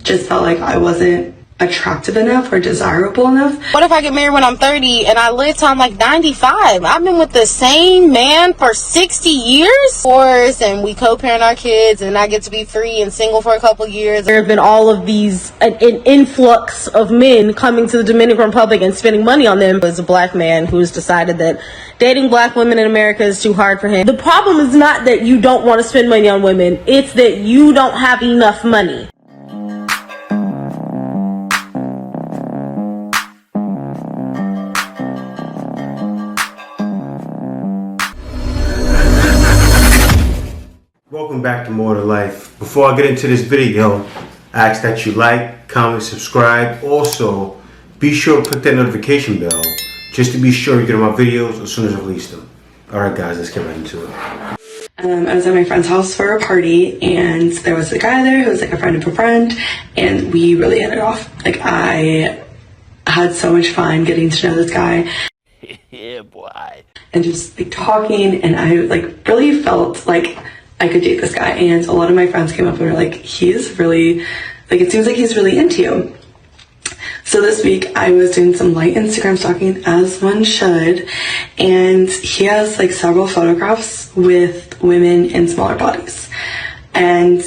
just felt like I wasn't attractive enough or desirable enough. What if I get married when I'm 30 and I live till I'm like 95? I've been with the same man for 60 years. Of course, and we co-parent our kids and I get to be free and single for a couple years. There have been all of these, an influx of men coming to the Dominican Republic and spending money on them. As a black man who's decided that dating black women in America is too hard for him. The problem is not that you don't want to spend money on women. It's that you don't have enough money. Welcome back to More to Life. Before I get into this video, I ask that you like, comment, subscribe. Also, be sure to click that notification bell just to be sure you get my videos as soon as I release them. Alright guys, let's get right into it. I was at my friend's house for a party and there was a guy there who was like a friend of a friend, and we really hit it off. Like, I had so much fun getting to know this guy. Yeah, boy. And just like talking, and I like really felt like I could date this guy. And a lot of my friends came up and were like, he's really, like, it seems like he's really into you. So this week I was doing some light Instagram stalking, as one should, and he has like several photographs with women in smaller bodies. And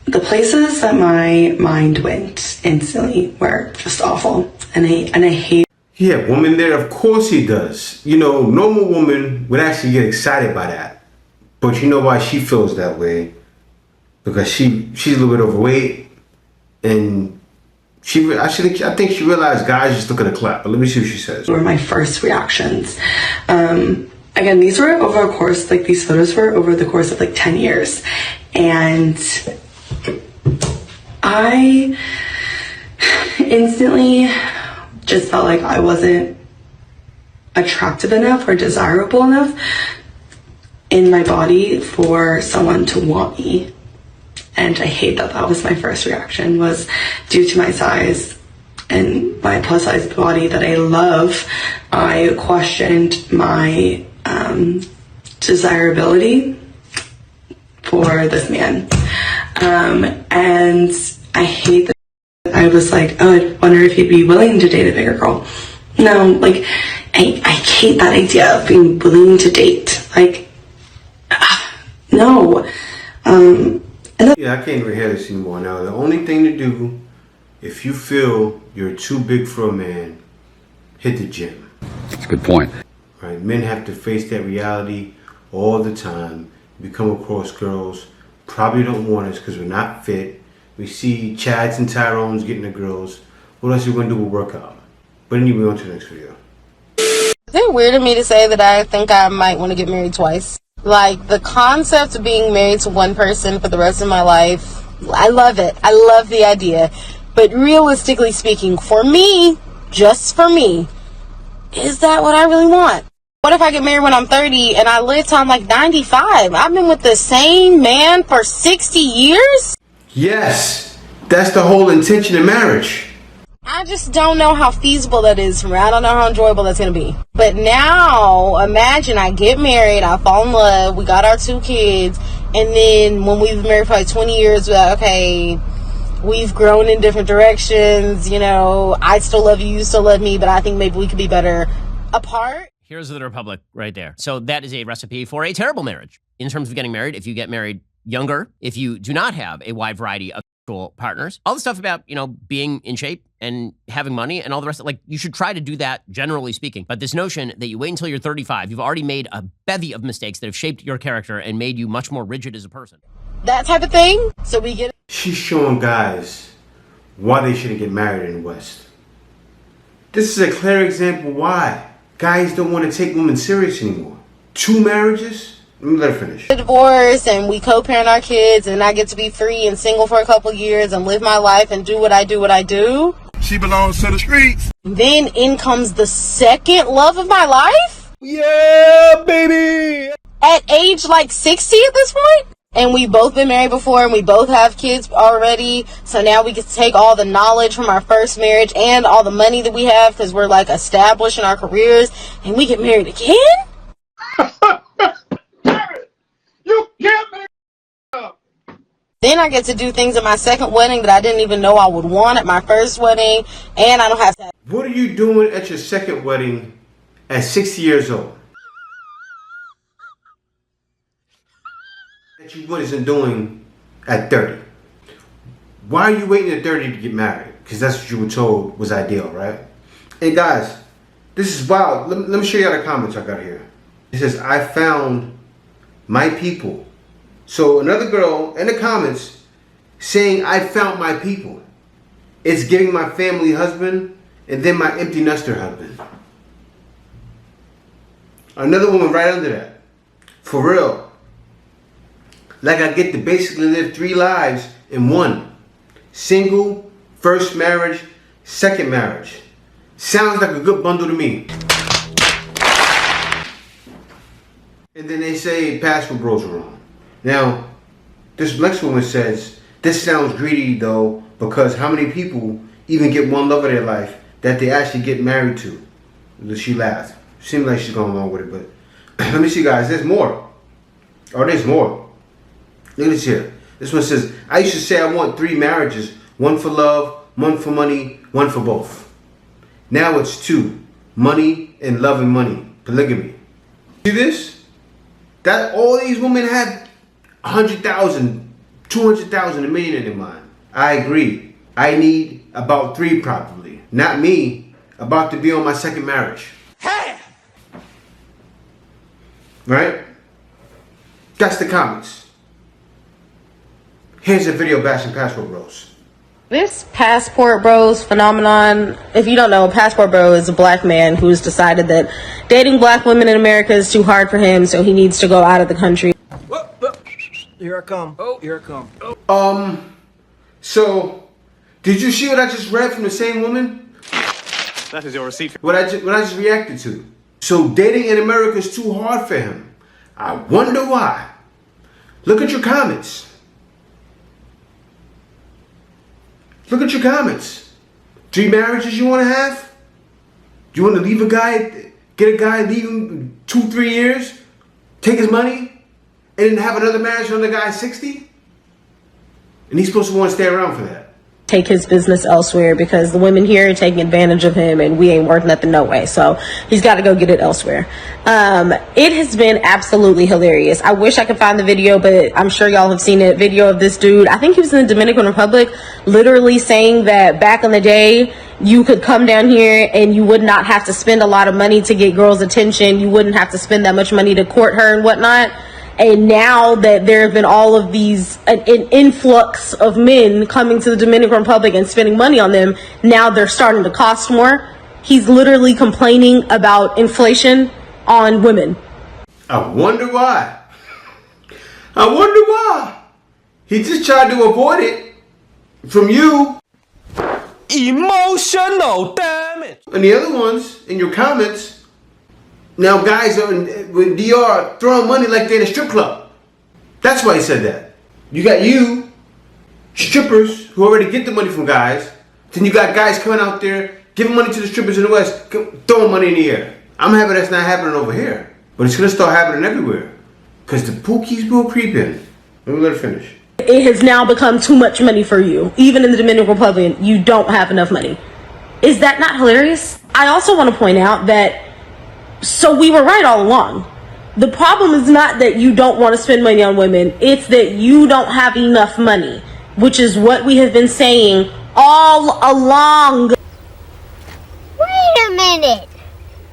the places that my mind went instantly were just awful. And I hate. Yeah, woman there, of course he does. You know, normal woman would actually get excited by that. But you know why she feels that way? Because she's a little bit overweight, and I think she realized guys just look at the clap. But let me see what she says. Were my first reactions. Again, these were over a course, like these photos were over the course of like 10 years. And I instantly just felt like I wasn't attractive enough or desirable enough in my body for someone to want me. And I hate that that was my first reaction, was due to my size and my plus size body that I love. I questioned my desirability for this man. And I hate that. I was like, oh, I wonder if he'd be willing to date a bigger girl. No, like, I hate that idea of being willing to date. Like, no. Yeah, I can't even hear this anymore now. The only thing to do, if you feel you're too big for a man, hit the gym. That's a good point. Right? Men have to face that reality all the time. We come across girls, probably don't want us because we're not fit. We see Chads and Tyrones getting the girls. What else are we going to do with workout? But anyway, on to the next video. Is it weird of me to say that I think I might want to get married twice? Like, the concept of being married to one person for the rest of my life, I love it. I love the idea. But realistically speaking, for me, just for me, is that what I really want? What if I get married when I'm 30 and I live till I'm like 95? I've been with the same man for 60 years? Yes, that's the whole intention of marriage. I just don't know how feasible that is for me. I don't know how enjoyable that's going to be. But now, imagine I get married, I fall in love, we got our 2 kids, and then when we've been married for like 20 years, we're like, okay, we've grown in different directions, you know, I still love you, you still love me, but I think maybe we could be better apart. Here's the Republic right there. So that is a recipe for a terrible marriage. In terms of getting married, if you get married younger, if you do not have a wide variety of partners, all the stuff about, you know, being in shape and having money and all the rest, like, you should try to do that, generally speaking. But this notion that you wait until you're 35, you've already made a bevy of mistakes that have shaped your character and made you much more rigid as a person. That type of thing. So we get. She's showing guys why they shouldn't get married in the West. This is a clear example why guys don't want to take women serious anymore. 2 marriages? Let me let her finish. Divorce, and we co-parent our kids, and I get to be free and single for a couple years and live my life and do what I do. She belongs to the streets. Then in comes the second love of my life? Yeah, baby! At age like 60 at this point? And we've both been married before, and we both have kids already. So now we get to take all the knowledge from our first marriage and all the money that we have because we're like established in our careers, and we get married again? You can't make up. Then I get to do things at my second wedding that I didn't even know I would want at my first wedding, and I don't have to. What are you doing at your second wedding at 60 years old that you wasn't doing at 30? Why are you waiting at 30 to get married? Because that's what you were told was ideal, right? Hey guys, this is wild. Let me show you the comments I got here. It says, I found my people. So another girl in the comments saying, I found my people. It's giving my family husband and then my empty nester husband. Another woman right under that. For real. Like I get to basically live 3 lives in one. Single, first marriage, second marriage. Sounds like a good bundle to me. And then they say passport bros are wrong. Now, this next woman says, this sounds greedy though, because how many people even get one love of their life that they actually get married to? She laughed. Seems like she's going along with it, but let me see guys, there's more. Oh, there's more. Look at this here. This one says, I used to say I want 3 marriages, 1 for love, 1 for money, 1 for both. Now it's 2, money and love and money, polygamy. See this? That all these women have 100,000, 200,000, $1 million in their mind. I agree. I need about 3 probably. Not me, about to be on my second marriage. Hey! Right? That's the comments. Here's a video bashing passport bros. This passport bros phenomenon, if you don't know, passport bro is a black man who's decided that dating black women in America is too hard for him, so he needs to go out of the country. Here I come. Oh, here I come. So, did you see what I just read from the same woman? That is your receipt. What I just reacted to. So dating in America is too hard for him. I wonder why. Look at your comments. Look at your comments. 3 marriages you want to have? You want to leave a guy, get a guy, leave him 2-3 years, take his money, and then have another marriage on the guy 60? And he's supposed to want to stay around for that. Take his business elsewhere because the women here are taking advantage of him and we ain't worth nothing no way. So he's got to go get it elsewhere. It has been absolutely hilarious. I wish I could find the video, but I'm sure y'all have seen it. Video of this dude. I think he was in the Dominican Republic, literally saying that back in the day, you could come down here and you would not have to spend a lot of money to get girls' attention. You wouldn't have to spend that much money to court her and whatnot. And now that there have been all of these, an influx of men coming to the Dominican Republic and spending money on them, now they're starting to cost more. He's literally complaining about inflation on women. I wonder why. I wonder why. He just tried to avoid it from you. Emotional damage. And the other ones in your comments. Now guys are with DR throwing money like they're in a strip club. That's why he said that. You got you, strippers who already get the money from guys. Then you got guys coming out there giving money to the strippers in the West, throwing money in the air. I'm happy that's not happening over here. But it's going to start happening everywhere. Because the pookies will creep in. Let me let her finish. It has now become too much money for you. Even in the Dominican Republic, you don't have enough money. Is that not hilarious? I also want to point out that so we were right all along. The problem is not that you don't want to spend money on women. It's that you don't have enough money, which is what we have been saying all along. Wait a minute.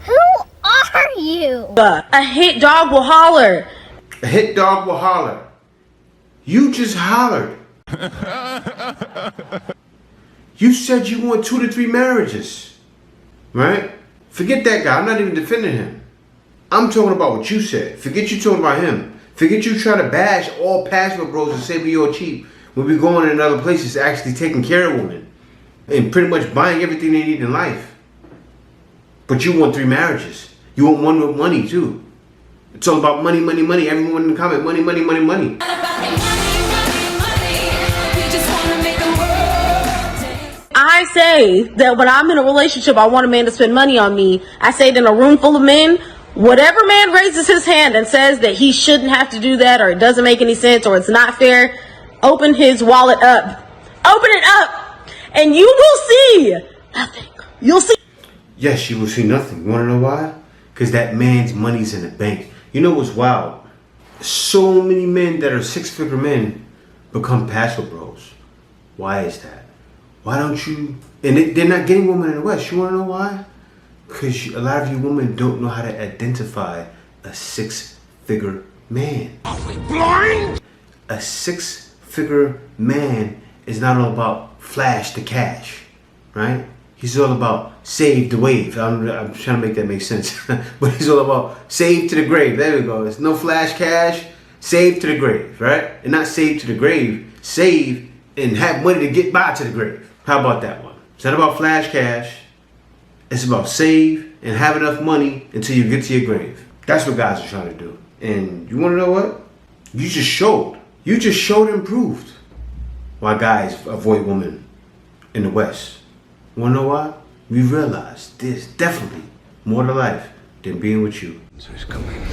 Who are you? A hit dog will holler. A hit dog will holler. You just hollered. You said you want 2 to 3 marriages, right? Forget that guy. I'm not even defending him. I'm talking about what you said. Forget you talking about him. Forget you trying to bash all passport bros and say we all cheap when we going in other places actually taking care of women and pretty much buying everything they need in life. But you want 3 marriages. You want one with money too. It's all about money, money, money. Everyone in the comment, money, money, money, money. I say that when I'm in a relationship, I want a man to spend money on me. I say it in a room full of men. Whatever man raises his hand and says that he shouldn't have to do that, or it doesn't make any sense, or it's not fair, Open his wallet up. Open it up. And you will see nothing. You'll see. Yes, you will see nothing. You want to know why? Because that man's money's in the bank. You know what's wild? So many men that are six-figure men become pastor bros. Why is that? Why don't you... And they're not getting women in the West. You want to know why? Because a lot of you women don't know how to identify a six-figure man. Are we blind? A six-figure man is not all about flash to cash, right? He's all about save the wave. I'm trying to make that make sense. But he's all about save to the grave. There we go. It's no flash cash. Save to the grave, right? And not save to the grave. Save and have money to get by to the grave. How about that one? It's not about flash cash. It's about save and have enough money until you get to your grave. That's what guys are trying to do. And you want to know what? You just showed. You just showed and proved why guys avoid women in the West. You want to know why? We realized there's definitely more to life than being with you. So he's coming.